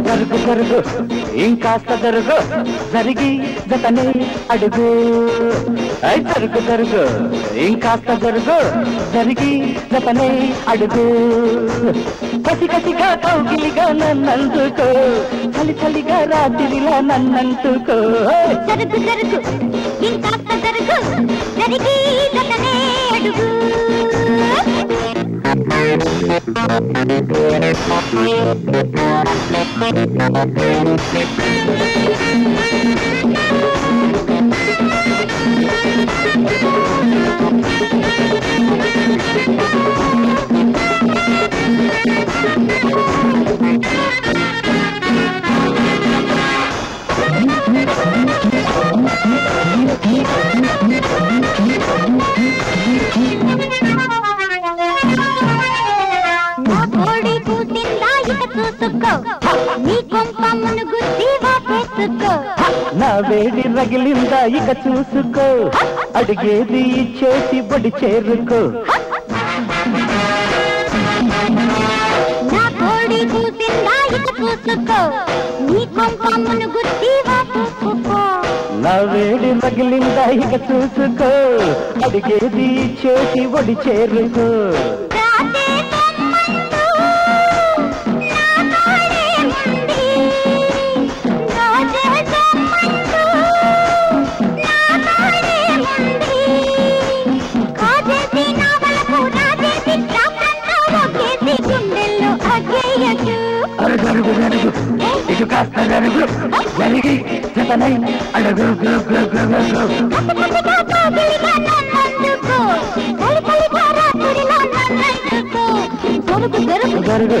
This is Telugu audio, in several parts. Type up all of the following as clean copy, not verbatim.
జరుగు జరుగు ఇంకాస్త జరుగు జరిగి జతనే అడుగు జరుగు జరుగు ఇంకాస్త జరుగు జరిగి జతనే అడుగు కసి కసిగా కౌగిలిగా నన్నందుకో చలి చలిగా రాత్రిలా నన్నందుకో జరుగు జరుగు ఇంకాస్త జరుగు జరిగి జతనే అడుగు నా వేడి రగిలిందా ఇక చూసుకో అడిగేది ఇచ్చేసి బడి చేరుకో నా కోడి కూసిందా ఇక చూసుకో నీ కొంపమును గుర్తి వాసుకో నా వేడి రగిలిందా ఇక చూసుకో అడిగేది ఇచ్చేసి బడి చేరుకో జరుగు జరుగు ఇటు కాస్త జరుగు జరిగి జతనై అడుగు జరుగు జరుగు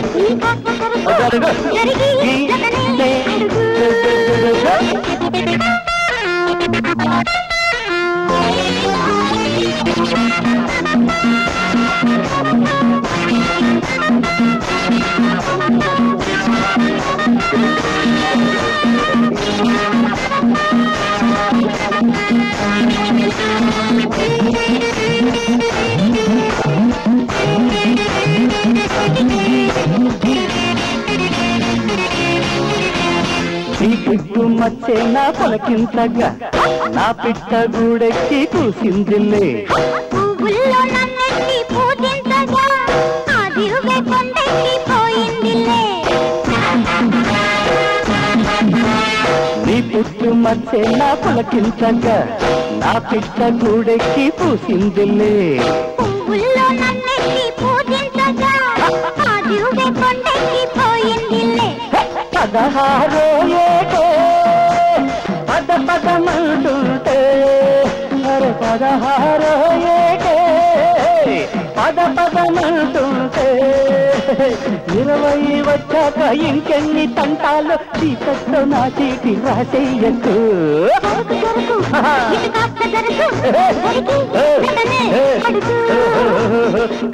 ఈ పిట్టు మచ్చే నా పొలకింతగా నా పిట్ట గూడెక్కి కూసిందిలే పువ్వుల్లో నన్నెత్తి పూజించగా ఆ దిరువే కొండెక్కి పోయిందిలే నీ పిట్టు మచ్చే నా పొలకింతగా నా పిట్ట గూడెక్కి పూసిందిలే పువ్వుల్లో నన్నెత్తి పూజించగా ఆ దిరువే కొండెక్కి పోయిందిలే 16 ఏటో పద పదమంటుంటే అరే 16 ఏటే పద పదమంటుంటే 20 వచ్చాక ఇంకెన్ని తంటాలు చీకట్లో నా చీటి రాసేయకు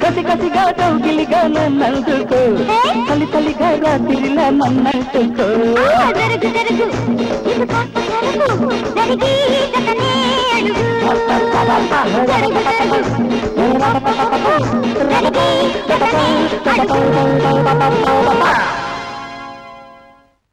కసి కసిగా కౌగిలిగా నన్నందుకో చలి చలిగా రాత్రిలా నన్నందుకో జరుగు జరుగు ఇది కాస్త జరుగు జరిగి జతనే అడుగు జరుగు జరుగు జరిగి జతనే అడుగు